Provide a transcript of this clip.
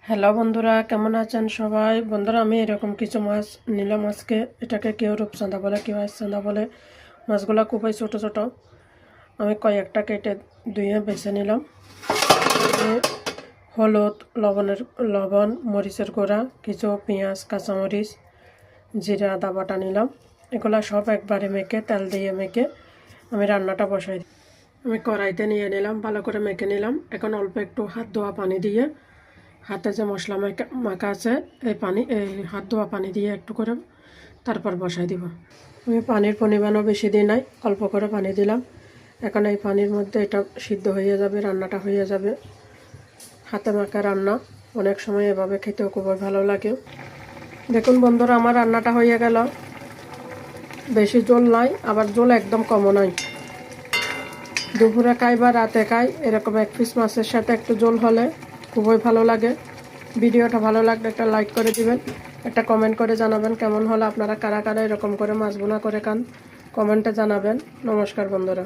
Hello বন্ধুরা, কেমন আছেন সবাই? বন্ধুরা, আমি এরকম কিছু মাছ নিলাম আজকে। এটাকে কেউ রূপচাঁদা বলে, কেউ আইসচাঁদা বলে। মাছগুলো খুবই ছোট ছোট। আমি কয়েকটা কেটে ধুয়ে বেছে নিলাম। হলুদ, লবণ, মরিচের গুঁড়া, কিছু পেঁয়াজ, কাঁচামরিচ, জিরা, আদা বাটা নিলাম। এগুলো সব একবারে মেখে, তেল দিয়ে মেখে আমি রান্নাটা বসাই দিই। আমি কড়াইতে নিয়ে নিলাম, ভালো করে মেখে নিলাম। এখন অল্প একটু হাত ধোয়া পানি দিয়ে, হাতে যে মশলা মাখা আছে এই হাত ধোয়া পানি দিয়ে একটু করে তারপর বসাই দিব। আমি পানির পরিমাণও বেশি দিই নাই, অল্প করে পানি দিলাম। এখন এই পানির মধ্যে এটা সিদ্ধ হয়ে যাবে, রান্নাটা হয়ে যাবে। হাতে মাখা রান্না, অনেক সময় এভাবে খেতেও খুবই ভালো লাগে। দেখুন বন্ধুরা, আমার রান্নাটা হয়ে গেল। বেশি ঝোল নাই, আবার ঝোল একদম কমও নাই। দুপুরে খাই বা রাতে খাই, এরকম এক পিস মাছের সাথে একটু ঝোল হলে খুবই ভালো লাগে। ভিডিওটা ভালো লাগলে একটা লাইক করে দিবেন, একটা কমেন্ট করে জানাবেন কেমন হলো। আপনারা কারা কারা এরকম করে মাছ বোনা করে খান, কমেন্টে জানাবেন। নমস্কার বন্ধুরা।